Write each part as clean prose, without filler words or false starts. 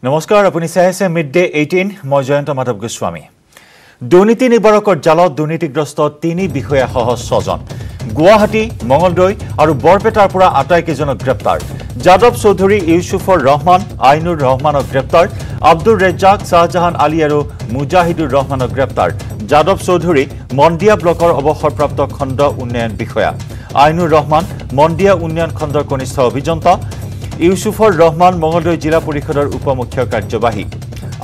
নমস্কাৰ আপুনি চাই আছে মিড ডে 18 মই জয়ন্ত মাধৱ গোস্বামী দুৰ্নীতি নিবাৰকৰ জালত দুৰ্নীতিগ্ৰস্ত 3 বিষয়া সহ 6 জন গুৱাহাটী মঙলদৈ আৰু বৰপেটাৰ পৰা আটাইকেইজনক গ্ৰেপ্তাৰ যাদৱ চৌধুৰী ইউসুফৰ ৰহমান আইনুৰ ৰহমানক গ্ৰেপ্তাৰ আব্দুৰ ৰেজ্জাক শাহজাহান আলী আৰু মুজাহিদুৰ ৰহমানক গ্ৰেপ্তাৰ যাদৱ চৌধুৰী মন্দিয়া ব্লকৰ অৱসৰপ্ৰাপ্ত খণ্ড উন্নয়ন বিষয়া আইনুৰ ৰহমান মন্দিয়া উন্নয়ন খণ্ডৰ কনিষ্ঠ অভিযন্তা ইউসুফৰ ৰহমান মঙলদৈ জিলা পৰিষদৰ উপমুখ্য কাৰ্যবাহী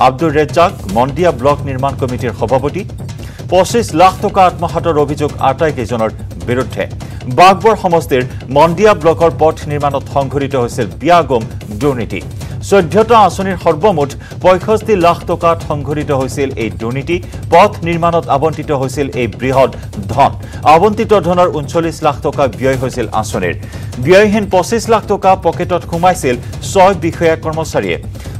আব্দুৰ ৰেজ্জাক মন্দিয়া ব্লক নিৰ্মাণ কমিটিৰ সভাপতি 25 লাখ টকা আত্মহাতৰ অভিযোগ আটাইকেইজনৰ বিৰুদ্ধে বাগবৰ সমষ্টিৰ মন্দিয়া ব্লকৰ পথ নিৰ্মাণত সংঘটিত হৈছিল বিয়াগম দুৰ্নীতি 14টা আঁচনিৰ সৰ্বমুঠ 65 লাখ টকাত সংঘটিত হৈছিল এই দুৰ্নীতি পথ নিৰ্মাণত আবণ্টিত হৈছিল এই বৃহৎ ধন আবণ্টিত ধনৰ 39 লাখ টকা ব্যয় হৈছিল আঁচনিৰ ব্যয়হীন 25 লাখ টকা পকেটত সোমাইছিল 6 বিষয়া কৰ্মচাৰীয়ে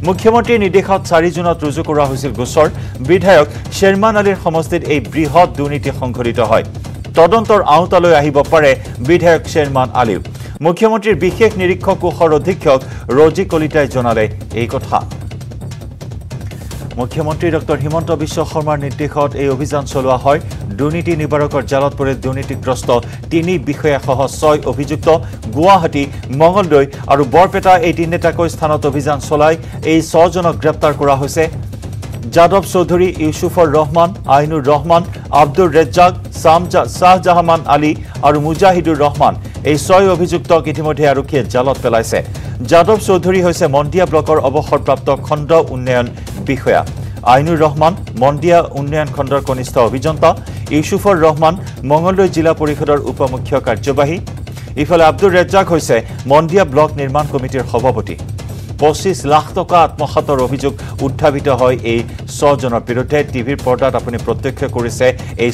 মুখ্যমন্ত্ৰীৰ নিৰ্দেশত 4 জুনত ৰুজু কৰা হৈছিল গোচৰ বিধায়ক শ্বেৰমান আলীৰ সমষ্টিত এই বৃহৎ দুৰ্নীতি সংঘটিত হয় তদন্তৰ আওতালৈ আহিব পাৰে বিধায়ক শ্বেৰমান আলী মুখ্যমন্ত্ৰীৰ বিশেষ নিৰীক্ষক কোষৰ অধীক্ষক ৰজি কলিতাই জনালে এই কথা মুখ্যমন্ত্ৰী ডক্টৰ হিমন্ত বিশ্ব শৰ্মাৰ নিৰ্দেশত এই অভিযান চলোৱা হয় দুৰ্নীতি নিবাৰকৰ জালত পৰে দুৰ্নীতিগ্ৰস্ত 3 বিষয়া সহ 6 অভিযুক্ত গুৱাহাটী মঙলদৈ আৰু বৰপেটা এই তিনিটাকৈ স্থানত অভিযান চলাই এই 6 জনক গ্ৰেপ্তাৰ কৰা হৈছে যাদৱ চৌধুৰী ইউসুফৰ ৰহমান আইনুৰ ৰহমান আব্দুৰ ৰেজ্জাক শাহজাহান আলী আৰু মুজাহিদুৰ ৰহমান এই 6 অভিযুক্তক ইতিমধ্যে আৰক্ষীয়ে জালত পেলাইছে যাদৱ চৌধুৰী হৈছে মন্দিয়া ব্লকৰ অৱসৰপ্ৰাপ্ত খণ্ড উন্নয়ন বিষয়া আইনুৰ ৰহমান মন্দিয়া উন্নয়ন খণ্ডৰ কনিষ্ঠ অভিযন্তা ইউসুফৰ ৰহমান মঙলদৈ জিলা পৰিষদৰ উপমুখ্য কাৰ্যবাহী ইফালে আব্দুৰ ৰেজ্জাক হৈছে মন্দিয়া ব্লক নিৰ্মাণ কমিটিৰ সভাপতি 25 লাখ টকা আত্মহাতৰ অভিযোগ উত্থাপিত হয় এই 6 জনৰ বিৰুদ্ধে টিভিৰ পৰ্দাত আপুনি প্ৰত্যক্ষ কৰিছে এই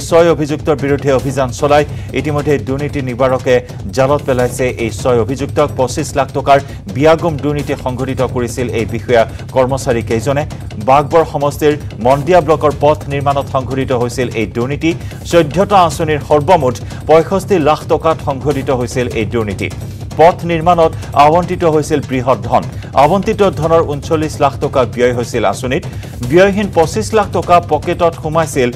6 অভিযুক্তৰ বিৰুদ্ধে অভিযান চলাই ইতিমধ্যে দুৰ্নীতি নিবাৰকে জালত পেলাইছে এই 6 অভিযুক্তক 25 লাখ টকাৰ বিয়াগম দুৰ্নীতি সংঘটিত কৰিছিল এই বিষয়া কৰ্মচাৰী কেইজনে বাগবৰ সমষ্টিৰ মন্দিয়া ব্লকৰ পথ নিৰ্মাণত সংঘটিত হৈছিল এই দুৰ্নীতি 14টা আঁচনিৰ সৰ্বমুঠ 65 লাখ টকাত সংঘটিত হৈছিল এই দুৰ্নীতি পথ নিৰ্মাণত আবণ্টিত হৈছিল বৃহৎ ধন আবণ্টিত ধনৰ 39 লাখ টকা ব্যয় হৈছিল আঁচনিত ব্যয়হীন 25 লাখ টকা পকেটত সোমাইছিল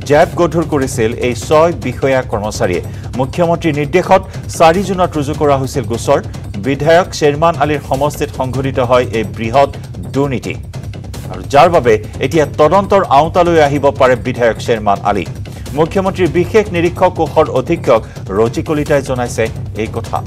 জেব গধুৰ কৰিছিল এই 6 বিষয়া কৰ্মচাৰীয়ে মুখ্যমন্ত্ৰীৰ নিৰ্দেশত 4 জুনত ৰুজু কৰা হৈছিল গোচৰ বিধায়ক শ্বেৰমান আলীৰ সমষ্টিত সংঘটিত হয় এই বৃহৎ দুৰ্নীতি আৰু যাৰ বাবে এতিয়া তদন্তৰ আওতালৈ আহিব পাৰে বিধায়ক শ্বেৰমান আলী মুখ্যমন্ত্ৰীৰ বিশেষ নিৰীক্ষক কোষৰ অধীক্ষক ৰজি কলিতাই জনাইছে এই কথা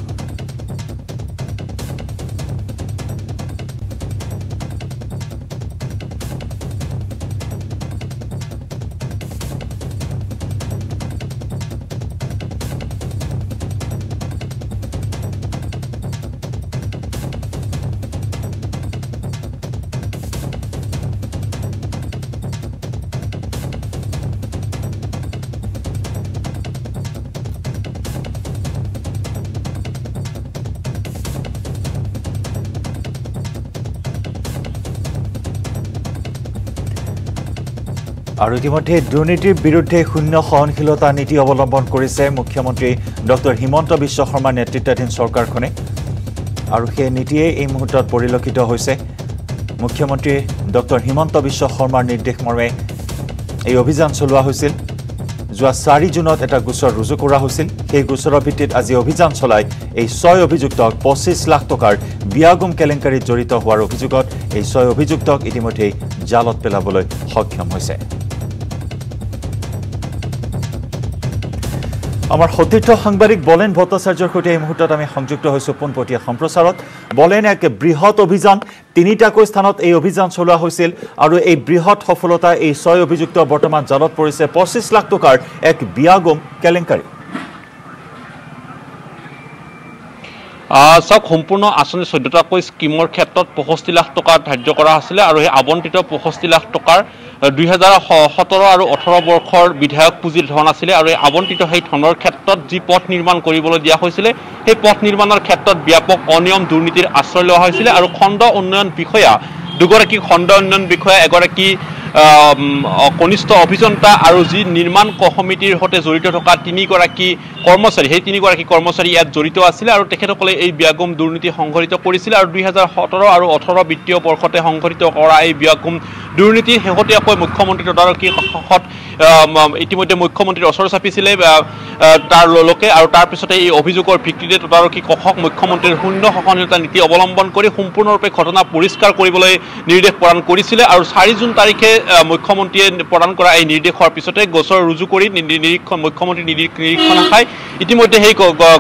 আৰু ইতিমধ্যে দুৰ্নীতিৰ বিৰুদ্ধে শূন্য সহনশীলতা নীতি অৱলম্বন কৰিছে মুখ্যমন্ত্ৰী ডক্টৰ হিমন্ত বিশ্ব শৰ্মাৰ নেতৃত্বাধীন চৰকাৰখনে আৰু সেই নীতিয়ে এই মুহূৰ্তত পৰিলক্ষিত হৈছে মুখ্যমন্ত্ৰী ডক্টৰ হিমন্ত বিশ্ব শৰ্মাৰ নিৰ্দেশ মৰ্মে এই অভিযান চলোৱা হৈছিল যোৱা 4 জুনত এটা গোচৰ ৰুজু কৰা হৈছিল সেই গোচৰৰ ভিত্তিত আজি অভিযান চলাই এই 6 অভিযুক্তক 25 লাখ টকাৰ বিয়াগম কেলেংকাৰীত জড়িত হোৱাৰ অভিযোগত এই 6 অভিযুক্তক ইতিমধ্যে জালত পেলাবলৈ সক্ষম হৈছে আমাৰ সতীৰ্থ সাংবাদিক বলেন ভট্টাচাৰ্যৰ সৈতে এই মুহূৰ্তত আমি সংযুক্ত হৈছোঁ পোনপটীয়া সম্প্ৰচাৰত বলেন এক বৃহৎ অভিযান তিনিটাকৈ স্থানত এই অভিযান চলোৱা হৈছিল আৰু এই বৃহৎ সফলতা এই 6 অভিযুক্ত বৰ্তমান জালত পৰিছে 25 লাখ টকাৰ এক বিয়াগম কেলেংকাৰী চাওক সম্পূৰ্ণ আঁচনি 14টাকৈ স্কিমৰ ক্ষেত্ৰত 65 লাখ টকা ধাৰ্য কৰা হৈছিল আৰু এই আবণ্টিত 65 লাখ টকাৰ 2017 আৰু 18 বৰ্ষৰ বিধায়ক পুঁজিৰ ধন আছিল আৰু এই আবণ্টিত সেই ধনৰ ক্ষেত্ৰত যি পথ নিৰ্মাণ কৰিবলৈ দিয়া হৈছিল সেই পথ নিৰ্মাণৰ ক্ষেত্ৰত ব্যাপক অনিয়ম দুৰ্নীতিৰ আশ্ৰয় লোৱা হৈছিল আৰু খণ্ড উন্নয়ন বিষয়া দুগৰাকী খণ্ড উন্নয়ন বিষয়া এগৰাকী কনিষ্ঠ অভিযন্তা আৰু যি নিৰ্মাণ সমিতিৰ সৈতে জড়িত থকা 3গৰাকী কৰ্মচাৰী সেই 3গৰাকী কৰ্মচাৰী ইয়াত জড়িত আছিল আৰু তেখেতসকলে এই ব্যাগম দুৰ্নীতি সংঘটিত কৰিছিল আৰু 2017 আৰু 18 বিত্তীয় বৰ্ষতে সংঘটিত কৰা এই ব্যাগম দুৰ্নীতি শেহতীয়াকৈ মুখ্যমন্ত্ৰী তদাৰকী কক্ষত ইতিমধ্যে মুখ্যমন্ত্ৰীৰ ওচৰ চাপিছিলে তাৰ লোকে আৰু তাৰ পিছতে এই অভিযোগৰ ভিত্তিতে তদাৰকী কক্ষক মুখ্যমন্ত্ৰীৰ শূন্য সহনশীলতা নীতি অৱলম্বন কৰি সম্পূৰ্ণৰূপে ঘটনা পৰিষ্কাৰ কৰিবলৈ নিৰ্দেশ প্ৰদান কৰিছিলে আৰু 4 জুন তাৰিখে মুখ্যমন্ত্ৰীয়ে প্ৰদান কৰা এই নিৰ্দেশৰ পিছতে গোচৰ ৰুজু কৰি মুখ্যমন্ত্ৰী নিৰীক্ষণ শাখাই ইতিমধ্যে সেই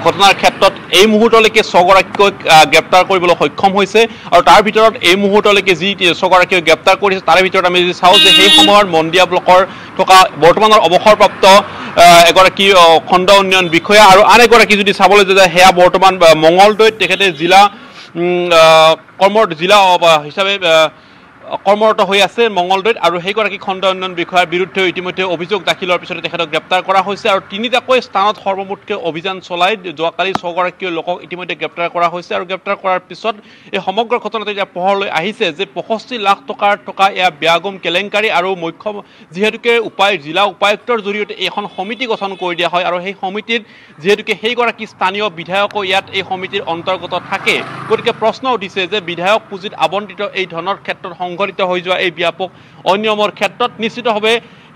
ঘটনাৰ ক্ষেত্ৰত এই মুহূৰ্তলৈকে 6গৰাকীক গ্ৰেপ্তাৰ কৰিবলৈ সক্ষম হৈছে আৰু তাৰ ভিতৰত এই মুহূৰ্তলৈকে যি 6গৰাকীক গ্ৰেপ্তাৰ কৰিছে তাৰে ভিতৰত আমি যদি চাওঁ যে সেই সময়ৰ মন্দিয়া ব্লকৰ থকা বৰ্তমানৰ অৱসৰপ্ৰাপ্ত এগৰাকী খণ্ড উন্নয়ন বিষয়া আৰু আন এগৰাকী যদি চাবলৈ যায় সেয়া বৰ্তমান মঙলদৈত তেখেতে জিলা হিচাপে কৰ্মৰত হৈ আছে মঙলদৈত আৰু সেইগৰাকী খণ্ড উন্নয়ন বিষয়াৰ বিৰুদ্ধে ইতিমধ্যে অভিযোগ দাখিলৰ পিছতে তেখেতক গ্ৰেপ্তাৰ কৰা হৈছে আৰু 3টাকৈ স্থানত সৰ্বমুঠকৈ অভিযান চলাই যোৱাকালি 6গৰাকী লোকক ইতিমধ্যে গ্ৰেপ্তাৰ কৰা হৈছে আৰু গ্ৰেপ্তাৰ কৰাৰ পিছত এই সমগ্ৰ ঘটনাটো এতিয়া পোহৰলৈ আহিছে যে 65 লাখ টকাৰ টকা এয়া ব্যাগম কেলেংকাৰী আৰু যিহেতুকে জিলা উপায়ুক্তৰ জৰিয়তে এখন সমিতি গঠন কৰি দিয়া হয় আৰু সেই সমিতিত যিহেতুকে সেইগৰাকী স্থানীয় বিধায়কো ইয়াত এই সমিতিৰ অন্তৰ্গত থাকে গতিকে প্ৰশ্ন উঠিছে যে বিধায়ক পুঁজিত আবণ্টিত এই ধনৰ ক্ষেত্ৰত সংঘটিত হৈ যোৱা এই ব্যাপক অনিয়মৰ ক্ষেত্ৰত নিশ্চিতভাৱে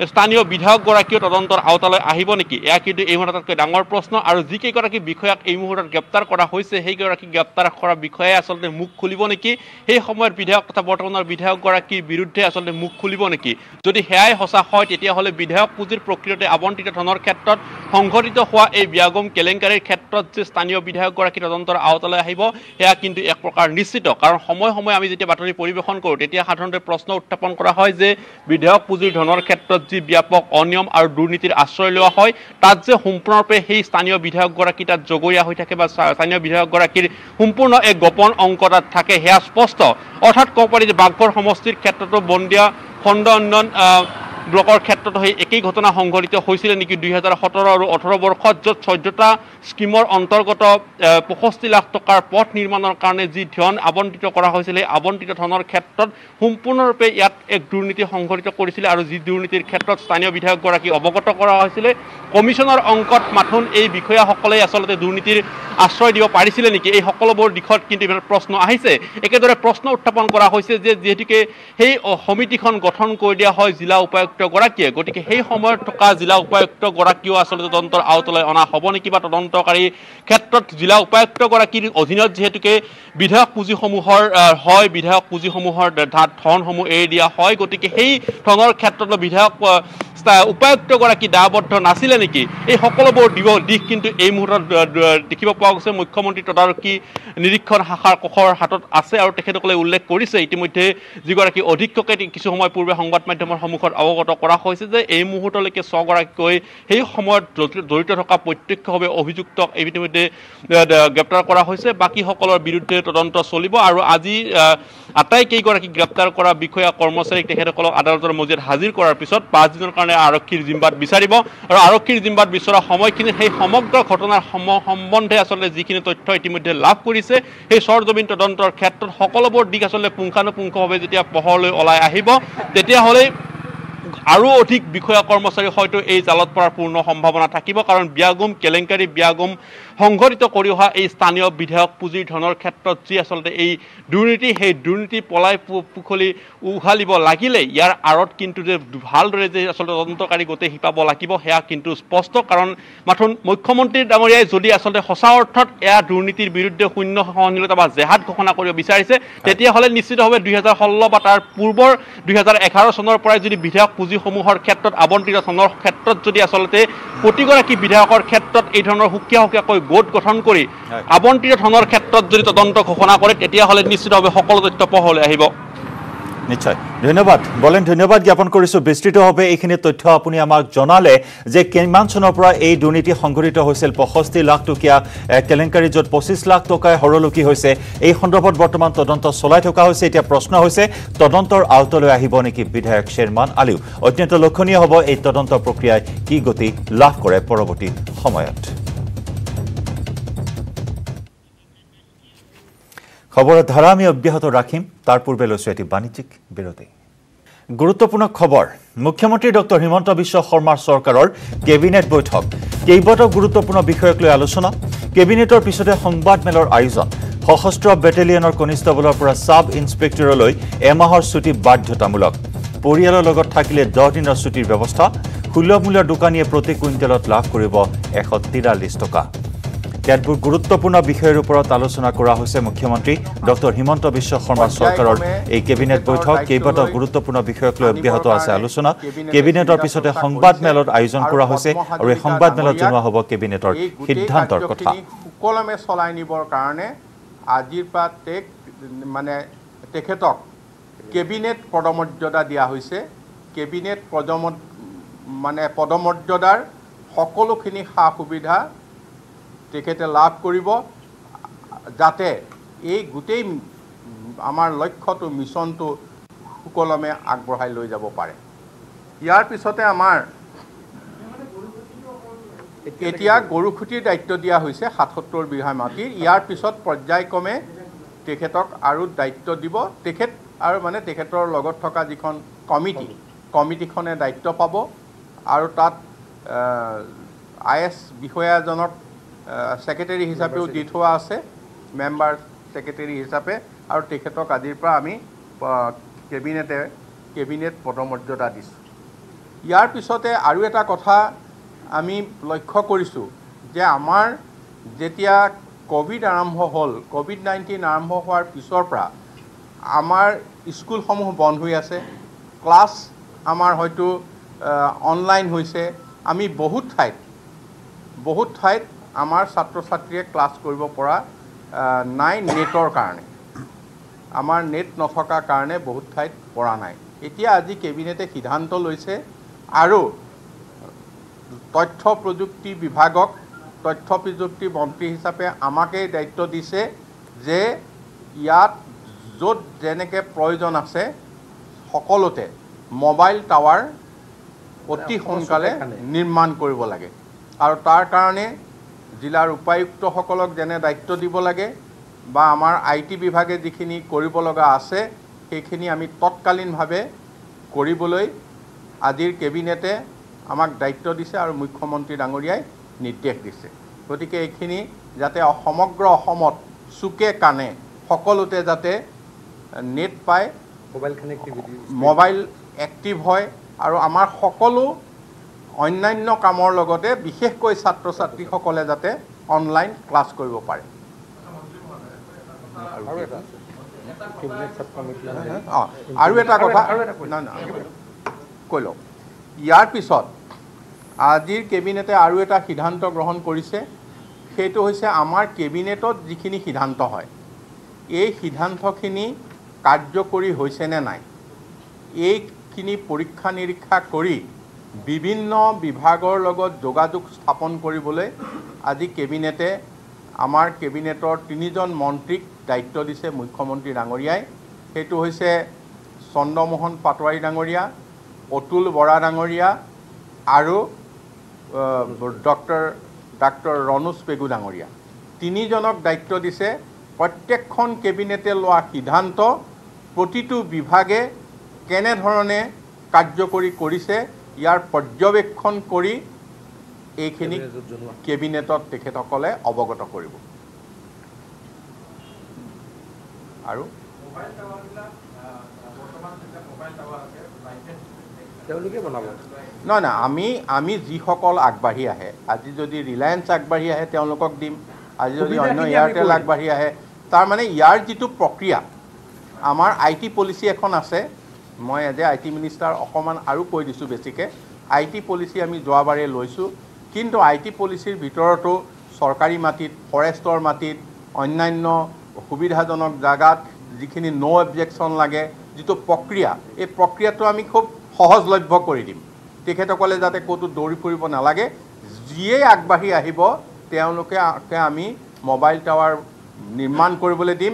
স্থানীয় বিধায়কগৰাকীও তদন্তৰ আওতালৈ আহিব নেকি এয়া কিন্তু এই মুহূৰ্ততকৈ ডাঙৰ প্ৰশ্ন আৰু যিকেইগৰাকী বিষয়াক এই মুহূৰ্তত গ্ৰেপ্তাৰ কৰা হৈছে সেইগৰাকী গ্ৰেপ্তাৰ কৰা বিষয়াই আচলতে মুখ খুলিব নেকি সেই সময়ৰ বিধায়ক তথা বৰ্তমানৰ বিধায়কগৰাকীৰ বিৰুদ্ধে আচলতে মুখ খুলিব নেকি যদি সেয়াই সঁচা হয় তেতিয়াহ'লে বিধায়ক পুঁজিৰ প্ৰকৃততে আবণ্টিত ধনৰ ক্ষেত্ৰত সংঘটিত হোৱা এই ব্যাগম কেলেংকাৰীৰ ক্ষেত্ৰত যে স্থানীয় বিধায়কগৰাকী তদন্তৰ আওতালৈ আহিব সেয়া কিন্তু এক প্ৰকাৰ নিশ্চিত কাৰণ সময়ে সময়ে আমি যেতিয়া বাতৰি পৰিৱেশন কৰোঁ তেতিয়া সাধাৰণতে প্ৰশ্ন উত্থাপন কৰা হয় যে বিধায়ক পুঁজিৰ ধনৰ ক্ষেত্ৰত যি ব্যাপক অনিয়ম আৰু দুৰ্নীতিৰ আশ্ৰয় লোৱা হয় তাত যে সম্পূৰ্ণৰূপে সেই স্থানীয় বিধায়কগৰাকী তাত জগৰীয়া হৈ থাকে বা স্থানীয় বিধায়কগৰাকীৰ সম্পূৰ্ণ এক গোপন অংক তাত থাকে সেয়া স্পষ্ট অৰ্থাৎ ক'ব পাৰি যে বাগবৰ সমষ্টিৰ ক্ষেত্ৰতো বন্দিয়া খণ্ড উন্নয়ন ব্লকৰ ক্ষেত্ৰতো সেই একেই ঘটনা সংঘটিত হৈছিলে নেকি 2017 আৰু 18 বৰ্ষত য'ত 14টা স্কিমৰ অন্তৰ্গত 65 লাখ টকাৰ পথ নিৰ্মাণৰ কাৰণে যি ধন আবণ্টিত কৰা হৈছিল সেই আবণ্টিত ধনৰ ক্ষেত্ৰত সম্পূৰ্ণৰূপে ইয়াত এক দুৰ্নীতি সংঘটিত কৰিছিলে আৰু যি দুৰ্নীতিৰ ক্ষেত্ৰত স্থানীয় বিধায়কগৰাকী অৱগত কৰা হৈছিলে কমিশ্যনৰ অংকত মাথোন এই বিষয়াসকলে আচলতে দুৰ্নীতিৰ আশ্ৰয় দিব পাৰিছিলে নেকি এই সকলোবোৰ দিশত কিন্তু ইমান প্ৰশ্ন আহিছে একেদৰে প্ৰশ্ন উত্থাপন কৰা হৈছে যে যিহেতুকে সেই সমিতিখন গঠন কৰি দিয়া হয় জিলা উপায়ুক্তগৰাকীয়ে গতিকে সেই সময়ত থকা জিলা উপায়ুক্তগৰাকীও আচলতে তদন্তৰ আওতালৈ অনা হ'ব নেকি বা তদন্তকাৰী ক্ষেত্ৰত জিলা উপায়ুক্তগৰাকীৰ অধীনত যিহেতুকে বিধায়ক পুঁজিসমূহৰ হয় বিধায়ক পুঁজিসমূহৰ ধনসমূহ এৰি দিয়া হয় গতিকে সেই ধনৰ ক্ষেত্ৰত বিধায়ক উপায়ুক্তগৰাকী দায়বদ্ধ নাছিলে নেকি এই সকলোবোৰ দিশ কিন্তু এই মুহূৰ্তত দেখিব পোৱা গৈছে মুখ্যমন্ত্ৰী তদাৰকী নিৰীক্ষণ শাখাৰ কক্ষৰ হাতত আছে আৰু তেখেতসকলে উল্লেখ কৰিছে ইতিমধ্যে যিগৰাকী অধীক্ষকে কিছু সময় পূৰ্বে সংবাদ মাধ্যমৰ সন্মুখত অৱগত কৰা হৈছে যে এই মুহূৰ্তলৈকে 6গৰাকীকৈ সেই সময়ত জড়িত থকা প্ৰত্যক্ষভাৱে অভিযুক্তক ইতিমধ্যে গ্ৰেপ্তাৰ কৰা হৈছে বাকীসকলৰ বিৰুদ্ধে তদন্ত চলিব আৰু আজি আটাইকেইগৰাকী গ্ৰেপ্তাৰ কৰা বিষয়া কৰ্মচাৰীক তেখেতসকলক আদালতৰ মজিয়াত হাজিৰ কৰাৰ পিছত 5 দিনৰ কাৰণে আৰক্ষীৰ জিম্মাত বিচাৰিব আৰু আৰক্ষীৰ জিম্মাত বিচৰা সময়খিনি সেই সমগ্ৰ ঘটনাৰ সম্বন্ধে আচলতে যিখিনি তথ্য ইতিমধ্যে লাভ কৰিছে সেই সৰজমিন তদন্তৰ ক্ষেত্ৰত সকলোবোৰ দিশ আচলতে পুংখানুপুংখভাৱে যেতিয়া পোহৰলৈ ওলাই আহিব তেতিয়াহ'লে আৰু অধিক বিষয়া কৰ্মচাৰী হয়তো এই জালত পৰাৰ পূৰ্ণ সম্ভাৱনা থাকিব কাৰণ ব্যাগম কেলেংকাৰী ব্যাগম সংঘটিত কৰি অহা এই স্থানীয় বিধায়ক পুঁজিৰ ধনৰ ক্ষেত্ৰত যি আচলতে এই দুৰ্নীতি সেই দুৰ্নীতি পলাই পুখলি উঘালিব লাগিলে ইয়াৰ আঁৰত কিন্তু যে ভালদৰে যে আচলতে তদন্তকাৰী গোটেই শিপাব লাগিব সেয়া কিন্তু স্পষ্ট কাৰণ মাথোন মুখ্যমন্ত্ৰী ডাঙৰীয়াই যদি আচলতে সঁচা অৰ্থত এয়া দুৰ্নীতিৰ বিৰুদ্ধে শূন্য সহনশীলতা বা জেহাদ ঘোষণা কৰিব বিচাৰিছে তেতিয়াহ'লে নিশ্চিতভাৱে 2016 বা তাৰ পূৰ্বৰ 2011 চনৰ পৰাই যদি বিধায়ক পুঁজিসমূহৰ ক্ষেত্ৰত আবণ্টিত ধনৰ ক্ষেত্ৰত যদি আচলতে প্ৰতিগৰাকী বিধায়কৰ ক্ষেত্ৰত এই ধৰণৰ সুকীয়াকৈ গোট গঠন কৰি আবণ্টিত ধনৰ ক্ষেত্ৰত যদি তদন্ত ঘোষণা কৰে তেতিয়াহ'লে নিশ্চিতভাৱে সকলো তথ্য পোহৰলৈ আহিব নিশ্চয় ধন্যবাদ বলেন ধন্যবাদ জ্ঞাপন কৰিছোঁ বিস্তৃতভাৱে এইখিনি তথ্য আপুনি আমাক জনালে যে কিমান চনৰ পৰা এই দুৰ্নীতি সংঘটিত হৈছিল 65 লাখ টকীয়া কেলেংকাৰী য'ত 25 লাখ টকাই হৰলুকি হৈছে এই সন্দৰ্ভত বৰ্তমান তদন্ত চলাই থকা হৈছে এতিয়া প্ৰশ্ন হৈছে তদন্তৰ আওতালৈ আহিব নেকি বিধায়ক শ্বেৰমান আলীও অত্যন্ত লক্ষণীয় হ'ব এই তদন্ত প্ৰক্ৰিয়াই কি গতি লাভ কৰে পৰৱৰ্তী সময়ত খবৰৰ ধাৰা আমি অব্যাহত ৰাখিম তাৰ পূৰ্বে লৈছোঁ এটি বাণিজ্যিক বিৰতি গুৰুত্বপূৰ্ণ খবৰ মুখ্যমন্ত্ৰী ডক্টৰ হিমন্ত বিশ্ব শৰ্মাৰ চৰকাৰৰ কেবিনেট বৈঠক কেইবাটাও গুৰুত্বপূৰ্ণ বিষয়ক লৈ আলোচনা কেবিনেটৰ পিছতে সংবাদমেলৰ আয়োজন সশস্ত্ৰ বেটেলিয়নৰ কনিষ্টেবলৰ পৰা সাব ইন্সপেক্টৰলৈ এমাহৰ ছুটি বাধ্যতামূলক পৰিয়ালৰ লগত থাকিলে 10 দিনৰ ছুটিৰ ব্যৱস্থা সুলভ মূল্যৰ দোকানীয়ে প্ৰতি কুইণ্টেলত লাভ কৰিব 143 টকা কেতবোৰ গুৰুত্বপূৰ্ণ বিষয়ৰ ওপৰত আলোচনা কৰা হৈছে মুখ্যমন্ত্ৰী ডক্টৰ হিমন্ত বিশ্ব শৰ্মাৰ চৰকাৰৰ এই কেবিনেট বৈঠক কেইবাটাও গুৰুত্বপূৰ্ণ বিষয়ক লৈ অব্যাহত আছে আলোচনা কেবিনেটৰ পিছতে সংবাদমেলৰ আয়োজন কৰা হৈছে আৰু এই সংবাদমেলত জনোৱা হ'ব কেবিনেটৰ সিদ্ধান্তৰ কথা সুকলমে চলাই নিবৰ কাৰণে আজিৰ পৰা তেখেতক কেবিনেট পদমৰ্যাদা দিয়া হৈছে কেবিনেট পদমৰ্যাদাৰ সকলোখিনি সা সুবিধা তেখেতে লাভ কৰিব যাতে এই গোটেই আমাৰ লক্ষ্যটো মিছনটো সুকলমে আগবঢ়াই লৈ যাব পাৰে ইয়াৰ পিছতে আমাৰ এতিয়া গৰুখুটিৰ দায়িত্ব দিয়া হৈছে 77 বিঘা মাটিৰ ইয়াৰ পিছত পৰ্যায়ক্ৰমে তেখেতক আৰু দায়িত্ব দিব তেখেত আৰু তেখেতৰ লগত থকা যিখন কমিটিখনে দায়িত্ব পাব আৰু তাত আইএছ বিষয়াজনক সেক্ৰেটাৰী হিচাপেও দি থোৱা আছে মেম্বাৰ সেক্ৰেটাৰী হিচাপে আৰু তেখেতক আজিৰ পৰা আমি কেবিনেট পদমৰ্যাদা দিছোঁ ইয়াৰ পিছতে আৰু এটা কথা আমি লক্ষ্য কৰিছোঁ যে আমাৰ যেতিয়া কোভিড আৰম্ভ হ'ল কোভিড-19 আৰম্ভ হোৱাৰ পিছৰ পৰা আমাৰ স্কুলসমূহ বন্ধ হৈ আছে ক্লাছ আমাৰ হয়তো অনলাইন হৈছে আমি বহুত ঠাইত আমাৰ ছাত্ৰ ছাত্ৰীয়ে ক্লাছ কৰিব পৰা নাই নেটৰ কাৰণে আমাৰ নেট নথকাৰ কাৰণে বহুত ঠাইত পৰা নাই এতিয়া আজি কেবিনেটে সিদ্ধান্ত লৈছে আৰু তথ্য প্ৰযুক্তি বিভাগক তথ্য প্ৰযুক্তি মন্ত্ৰী হিচাপে আমাকে দায়িত্ব দিছে যে ইয়াত য'ত যেনেকৈ প্ৰয়োজন আছে সকলোতে মোবাইল টাৱাৰ অতি সোনকালে নিৰ্মাণ কৰিব লাগে আৰু তাৰ কাৰণে জিলাৰ উপায়ুক্তসকলক যেনে দায়িত্ব দিব লাগে বা আমাৰ আইটি বিভাগে যিখিনি কৰিব লগা আছে সেইখিনি আমি তৎকালীনভাৱে কৰিবলৈ আজিৰ কেবিনেটে আমাক দায়িত্ব দিছে আৰু মুখ্যমন্ত্ৰী ডাঙৰীয়াই নিৰ্দেশ দিছে গতিকে এইখিনি যাতে সমগ্ৰ অসমত চুকে কাণে সকলোতে যাতে নেট পায় মোবাইল এক্টিভ হয় আৰু আমাৰ সকলো অন্যান্য কামৰ লগতে বিশেষকৈ ছাত্ৰ ছাত্ৰীসকলে যাতে অনলাইন ক্লাছ কৰিব পাৰে আৰু এটা কথা কৈ লওক ইয়াৰ পিছত আজিৰ কেবিনেটে আৰু এটা সিদ্ধান্ত গ্ৰহণ কৰিছে সেইটো হৈছে আমাৰ কেবিনেটত যিখিনি সিদ্ধান্ত হয় এই সিদ্ধান্তখিনি কাৰ্যকৰী হৈছে নে নাই এইখিনি পৰীক্ষা নিৰীক্ষা কৰি বিভিন্ন বিভাগৰ লগত যোগাযোগ স্থাপন কৰিবলৈ আজি কেবিনেটে আমাৰ কেবিনেটৰ 3জন মন্ত্ৰীক দায়িত্ব দিছে মুখ্যমন্ত্ৰী ডাঙৰীয়াই সেইটো হৈছে চন্দ্ৰমোহন পাটোৱাৰী ডাঙৰীয়া অতুল বৰা ডাঙৰীয়া আৰু ডক্টৰ ৰণোজ পেগু ডাঙৰীয়া 3জনক দায়িত্ব দিছে প্ৰত্যেকখন কেবিনেটে লোৱা সিদ্ধান্ত প্ৰতিটো বিভাগে কেনেধৰণে কাৰ্যকৰী কৰিছে ইয়াৰ পৰ্যবেক্ষণ কৰি এইখিনি কেবিনেটত তেখেতসকলে অৱগত কৰিব আৰু নহয় আমি যিসকল আগবাঢ়ি আহে আজি যদি ৰিলায়েন্স আগবাঢ়ি আহে তেওঁলোকক দিম আজি যদি অন্য এয়াৰটেল আগবাঢ়ি আহে তাৰমানে ইয়াৰ যিটো প্ৰক্ৰিয়া আমাৰ আইটি পলিচি এখন আছে মই এজ এ আইটি মিনিষ্টাৰ অকণমান আৰু কৈ দিছোঁ বেছিকৈ আইটি পলিচি আমি যোৱাবাৰে লৈছোঁ কিন্তু আইটি পলিচিৰ ভিতৰতো চৰকাৰী মাটিত ফৰেষ্টৰ মাটিত অন্যান্য সুবিধাজনক জাগাত যিখিনি নো অবজেকশ্যন লাগে যিটো প্ৰক্ৰিয়া এই প্ৰক্ৰিয়াটো আমি খুব সহজলভ্য কৰি দিম তেখেতসকলে যাতে ক'তো দৌৰি ফুৰিব নালাগে যিয়ে আগবাঢ়ি আহিব তেওঁলোকে আমি মোবাইল টাৱাৰ নিৰ্মাণ কৰিবলৈ দিম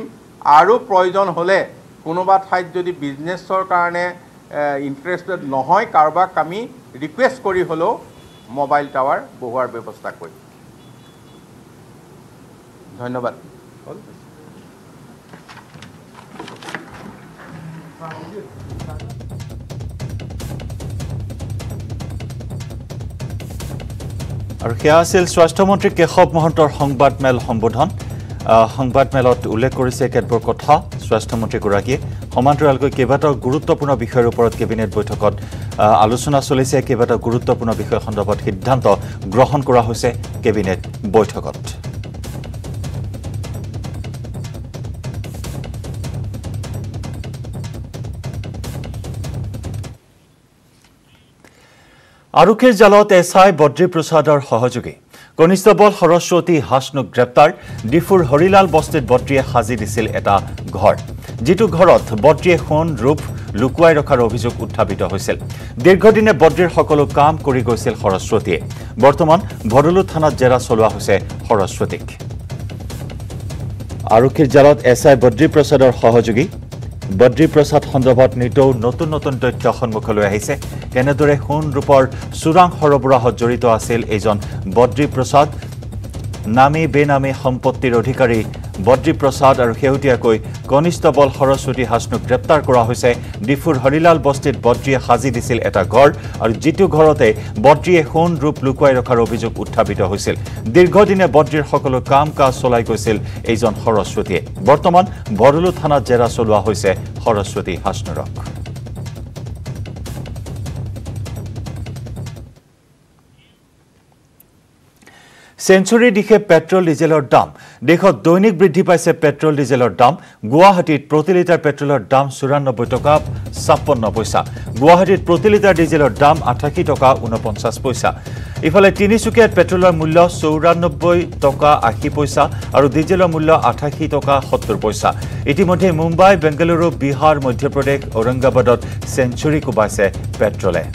আৰু প্ৰয়োজন হ'লে কোনোবা ঠাইত যদি বিজনেছৰ কাৰণে ইণ্টাৰেষ্টেড নহয় কাৰোবাক আমি ৰিকুৱেষ্ট কৰি হ'লেও মোবাইল টাৱাৰ বহুৱাৰ ব্যৱস্থা কৰিম ধন্যবাদ আৰু সেয়া আছিল স্বাস্থ্যমন্ত্ৰী কেশৱ মহন্তৰ সংবাদমেল সম্বোধন সংবাদমেলত উল্লেখ কৰিছে কেতবোৰ কথা স্বাস্থ্যমন্ত্ৰীগৰাকীয়ে সমান্তৰালকৈ কেইবাটাও গুৰুত্বপূৰ্ণ বিষয়ৰ ওপৰত কেবিনেট বৈঠকত আলোচনা চলিছে কেইবাটাও গুৰুত্বপূৰ্ণ বিষয় সন্দৰ্ভত সিদ্ধান্ত গ্ৰহণ কৰা হৈছে কেবিনেট বৈঠকত আৰক্ষীৰ জালত এছআই বদ্ৰী প্ৰসাদৰ সহযোগী কনিষ্টেবল সৰস্বতী হাসনুক গ্ৰেপ্তাৰ ডিফুৰ হৰিলাল বস্তিত বদ্ৰীয়ে সাজি দিছিল এটা ঘৰ যিটো ঘৰত বদ্ৰীয়ে সোণ ৰূপ লুকুৱাই ৰখাৰ অভিযোগ উত্থাপিত হৈছিল দীৰ্ঘদিনে বদ্ৰীৰ সকলো কাম কৰি গৈছিল সৰস্বতীয়ে বৰ্তমান ভৰলু থানাত জেৰা চলোৱা হৈছে সৰস্বতীক আৰক্ষীৰ জালত এছআই বদ্ৰী প্ৰসাদৰ সহযোগী বদ্ৰী প্ৰসাদ সন্দৰ্ভত নিতৌ নতুন নতুন তথ্য সন্মুখলৈ আহিছে কেনেদৰে সোণ ৰূপৰ চোৰাং সৰবৰাহত জড়িত আছিল এইজন বদ্ৰী প্ৰসাদ নামী বেনামী সম্পত্তিৰ অধিকাৰী বদ্ৰী প্ৰসাদ আৰু শেহতীয়াকৈ কনিষ্টেবল সৰস্বতী হাসনুক গ্ৰেপ্তাৰ কৰা হৈছে ডিফুৰ হৰিলাল বস্তিত বদ্ৰীয়ে সাজি দিছিল এটা ঘৰ আৰু যিটো ঘৰতে বদ্ৰীয়ে সোণ ৰূপ লুকুৱাই ৰখাৰ অভিযোগ উত্থাপিত হৈছিল দীৰ্ঘদিনে বদ্ৰীৰ সকলো কাম কাজ চলাই গৈছিল এইজন সৰস্বতীয়ে বৰ্তমান ভৰলু থানাত জেৰা চলোৱা হৈছে সৰস্বতী হাসনুৰক সেঞ্চুৰীৰ দিশে পেট্ৰল ডিজেলৰ দাম দেশত দৈনিক বৃদ্ধি পাইছে পেট্ৰল ডিজেলৰ দাম গুৱাহাটীত প্ৰতি লিটাৰ পেট্ৰলৰ দাম 94 টকা 56 পইচা গুৱাহাটীত প্ৰতি লিটাৰ ডিজেলৰ দাম 88 টকা 49 পইচা ইফালে তিনিচুকীয়াত পেট্ৰলৰ মূল্য 94 টকা 80 পইচা আৰু ডিজেলৰ মূল্য 88 টকা 70 পইচা ইতিমধ্যে মুম্বাই বেংগালুৰু বিহাৰ মধ্যপ্ৰদেশ ঔৰংগাবাদত সেঞ্চুৰী কোবাইছে পেট্ৰলে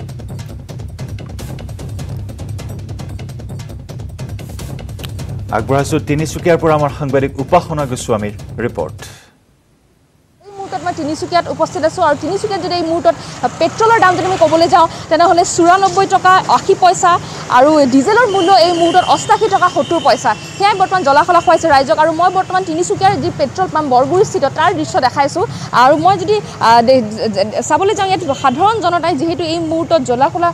আগবঢ়াইছো তিনিচুকীয়াৰ পৰা আমাৰ সাংবাদিক উপাসনা গোস্বামীৰ ৰিপৰ্ট মই তিনিচুকীয়াত উপস্থিত আছো আৰু তিনিচুকীয়াত যদি এই মুহূৰ্তত পেট্ৰলৰ দাম যদি আমি ক'বলৈ যাওঁ তেনেহ'লে 94 টকা 80 পইচা আৰু ডিজেলৰ মূল্য এই মুহূৰ্তত 88 টকা 70 পইচা সেয়াই বৰ্তমান জলাশলা খুৱাইছে ৰাইজক আৰু মই বৰ্তমান তিনিচুকীয়াৰ যি পেট্ৰল পাম্প বৰগুৰিস্থিত তাৰ দৃশ্য দেখাইছোঁ আৰু মই যদি চাবলৈ যাওঁ ইয়াত সাধাৰণ জনতাই যিহেতু এই মুহূৰ্তত জলাশলা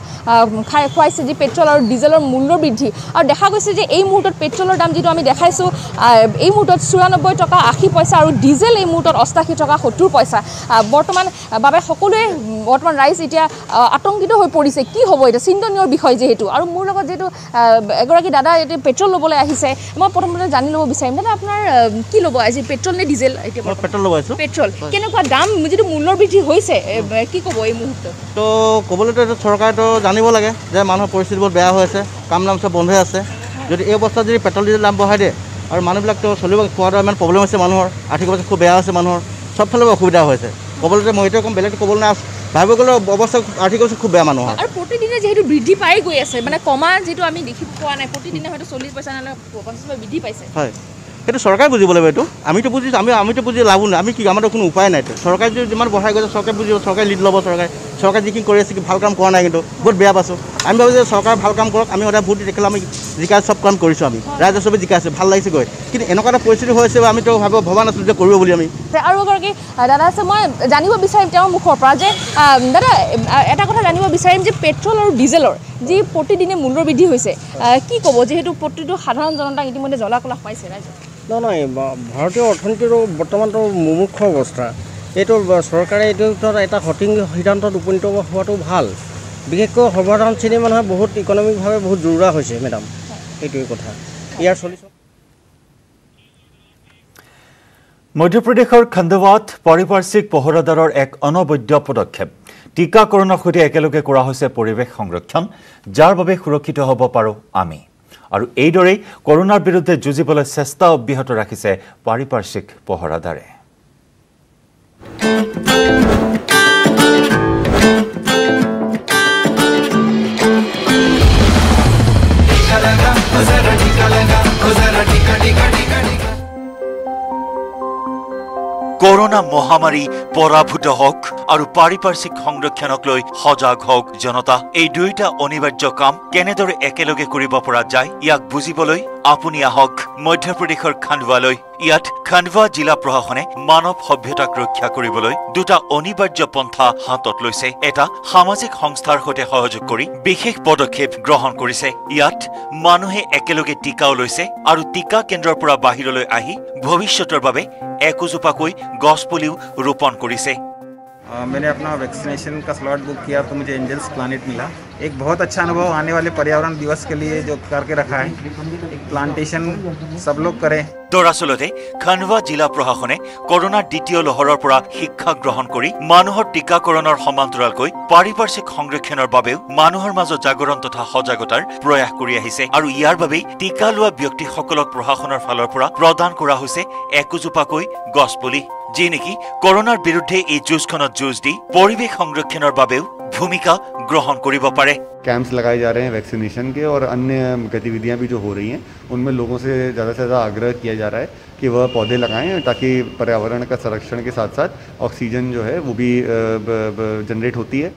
খুৱাইছে যি পেট্ৰল আৰু ডিজেলৰ মূল্য বৃদ্ধি আৰু দেখা গৈছে যে এই মুহূৰ্তত পেট্ৰলৰ দাম যিটো আমি দেখাইছোঁ এই মুহূৰ্তত 94 টকা 80 পইচা আৰু ডিজেল এই মুহূৰ্তত 88 টকা 70 পইচা বৰ্তমান বাবে সকলোৱে বৰ্তমান ৰাইজ এতিয়া আতংকিত হৈ পৰিছে কি হ'ব এটা চিন্তনীয় বিষয় যেহেতু আৰু মোৰ লগত যেহেতু এগৰাকী দাদা এতিয়া পেট্ৰল ল'বলৈ আহিছে মই প্ৰথমতে জানি ল'ব বিচাৰিম দাদা আপোনাৰ কি ল'ব আজি পেট্ৰল নে ডিজেল এতিয়া পেট্ৰল ল'ব আহিছোঁ পেট্ৰল কেনেকুৱা দাম যিটো মূল্যৰ বৃদ্ধি হৈছে কি ক'ব এই মুহূৰ্তত তো ক'বলৈতো চৰকাৰেতো জানিব লাগে যে মানুহৰ পৰিস্থিতি বহুত বেয়া হৈ আছে কাম নাম চব বন্ধ হৈ আছে যদি এই অৱস্থাত যদি পেট্ৰল ডিজেল দাম বঢ়াই দিয়ে আৰু মানুহবিলাকতো চলিব খোৱাটো ইমান প্ৰব্লেম হৈছে মানুহৰ আৰ্থিক অৱস্থা খুব বেয়া হৈছে মানুহৰ সবফালে অসুবিধা হৈছে ক'বলৈ মই এইটো কম বেলেগ ক'বলৈ নাই ভাবিব গ'লে অৱস্থা আৰ্থিক অৱস্থা খুব বেয়া মানুহৰ আৰু প্ৰতিদিনে যিহেতু বৃদ্ধি পাই গৈ আছে মানে কমা যিটো আমি দেখি পোৱা নাই প্ৰতিদিনে হয়তো 40 পইচা নহ'লে 50 পইচা বৃদ্ধি পাইছে হয় সেইটো চৰকাৰে বুজিব লাগিব এইটো আমিতো বুজিছোঁ আমিতো বুজি লাভো নাই আমি কি আমাৰতো কোনো উপায় নাই চৰকাৰে যদি যিমান বঢ়াই গৈছে চৰকাৰে বুজিব চৰকাৰে লিড ল'ব চৰকাৰে যিখিনি কৰি আছে ভাল কাম কৰা নাই কিন্তু বহুত বেয়া পাইছোঁ আমি ভাবোঁ যে চৰকাৰে ভাল কাম কৰক আমি সদায় ভোট দি দেখিলে আমি জিকাই চব কাম কৰিছোঁ আমি ৰাইজে চবে জিকাইছে ভাল লাগিছে গৈ কিন্তু এনেকুৱা এটা পৰিস্থিতি হৈছে আমিতো ভবা নাছিলোঁ যে কৰিব বুলি আমি আৰু এগৰাকী দাদা আছে মই জানিব বিচাৰিম তেওঁৰ মুখৰ পৰা যে দাদা এটা কথা জানিব বিচাৰিম যে পেট্ৰল আৰু ডিজেলৰ যি প্ৰতিদিনে মূল্য বৃদ্ধি হৈছে কি ক'ব যিহেতু প্ৰতিটো সাধাৰণ জনতাক ইতিমধ্যে জ্বলাকলা পাইছে ৰাইজে নহয় ভাৰতীয় অৰ্থনীতিৰো বৰ্তমানটো মুমুক্ষু অৱস্থা এইটো চৰকাৰে এইটো এটা সঠিক সিদ্ধান্তত উপনীত হোৱাটো ভাল বিশেষকৈ সৰ্বসাধাৰণ শ্ৰেণীৰ মানুহে বহুত ইকনমিকভাৱে বহুত জৰুৰা হৈছে মেডাম এইটোৱে কথা ইয়াৰ চলিছে মধ্যপ্ৰদেশৰ খণ্ডৱাত পাৰিপাৰ্শ্বিক পহৰাদাৰৰ এক অনবদ্য পদক্ষেপ টিকাকৰণৰ সৈতে একেলগে কৰা হৈছে পৰিৱেশ সংৰক্ষণ যাৰ বাবে সুৰক্ষিত হ'ব পাৰোঁ আমি আৰু এইদৰেই কৰোনাৰ বিৰুদ্ধে যুঁজিবলৈ চেষ্টা অব্যাহত ৰাখিছে পাৰিপাৰ্শ্বিক পহৰাদাৰে কৰোনা মহামাৰী পৰাভূত হওক আৰু পাৰিপাৰ্শ্বিক সংৰক্ষণক লৈ সজাগ হওক জনতা এই দুইটা অনিবাৰ্য কাম কেনেদৰে একেলগে কৰিব পৰা যায় ইয়াক বুজিবলৈ আপুনি আহক মধ্যপ্ৰদেশৰ খাণ্ডৱালৈ। ইয়াত খাণ্ডৱা জিলা প্ৰশাসনে মানৱ সভ্যতাক ৰক্ষা কৰিবলৈ দুটা অনিবাৰ্য পন্থা হাতত লৈছে। এটা সামাজিক সংস্থাৰ সৈতে সহযোগ কৰি বিশেষ পদক্ষেপ গ্ৰহণ কৰিছে। ইয়াত মানুহে একেলগে টিকাও লৈছে আৰু টিকা কেন্দ্ৰৰ পৰা বাহিৰলৈ আহি ভৱিষ্যতৰ বাবে একোজোপাকৈ গছপুলিও ৰোপণ কৰিছে। मैंने अपना वैक्सीनेशन का स्लॉट बुक किया तो मुझे एंजल्स प्लानिट मिला। एक बहुत अच्छा अनुभव आने वाले पर्यावरण दिवस के लिए जो करके रखा है, एक प्लांटेशन सब लोग करें। दरअसलते खानवा जिला प्रशासने कोरोनार द्वितीय लहৰৰ পৰা শিক্ষা গ্ৰহণ কৰি মানুহৰ টিকাকৰণৰ সমান্তৰালকৈ পাৰিপাৰ্শ্বিক সংৰক্ষণৰ বাবেও মানুহৰ মাজত জাগৰণ তথা সজাগতাৰ প্ৰয়াস কৰি আহিছে আৰু ইয়াৰ বাবে টিকা লোৱা ব্যক্তিসকলক প্ৰশাসনৰ ফালৰ পৰা প্ৰদান কৰা হৈছে একোজোপাকৈ গছপুলি, যি নেকি কৰোনাৰ বিৰুদ্ধে এই যুঁজখনত যুঁজ দি পৰিৱেশ সংৰক্ষণৰ বাবেও भूमिका ग्रहण करिब पारे। कैंप्स लगाए जा रहे हैं वैक्सीनेशन के और अन्य गतिविधियां भी जो हो रही हैं उनमें लोगों से ज़्यादा से ज़्यादा आग्रह किया जा रहा है कि वह पौधे लगाएं ताकि पर्यावरण का संरक्षण के साथ साथ ऑक्सीजन जो है वो भी जनरेट होती है।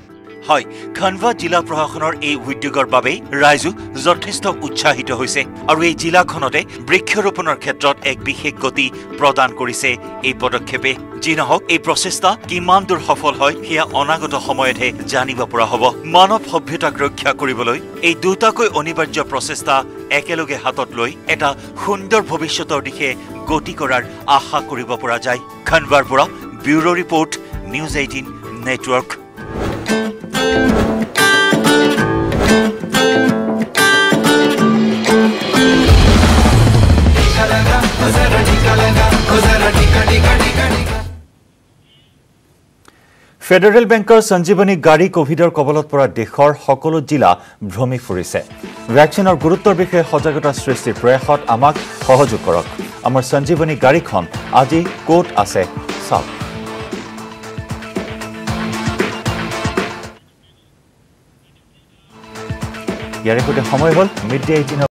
হয় খানवा जिला प्रशासনৰ এই উদ্যোগৰ বাবে ৰাইজো যথেষ্ট উৎসাহিত হৈছে আৰু এই জিলাখনতে বৃক্ষৰোপণৰ ক্ষেত্ৰত এক বিশেষ গতি প্ৰদান কৰিছে এই পদক্ষেপে। যি নহওক এই প্ৰচেষ্টা কিমান দূৰ সফল হয় সেয়া অনাগত সময়তহে জানিব পৰা হ'ব। মানৱ সভ্যতাক ৰক্ষা কৰিবলৈ এই দুটাকৈ অনিবাৰ্য প্ৰচেষ্টা একেলগে হাতত লৈ এটা সুন্দৰ ভৱিষ্যতৰ দিশে গতি কৰাৰ আশা কৰিব পৰা যায়। খানৱাৰ পৰা bureau report, news 18 network. Federal বেংকৰ সঞ্জীৱনী গাড়ী কোভিডৰ কবলত পৰা দেশৰ সকলো জিলা ভ্ৰমি ফুৰিছে। ভেকচিনৰ গুৰুত্বৰ বিষয়ে সজাগতা সৃষ্টিৰ প্ৰয়াসত আমাক সহযোগ কৰক। আমাৰ সঞ্জীৱনী গাড়ীখন আজি ক'ত আছে চাওক। ইয়াৰে সৈতে সময় হ'ল মিড ডে 18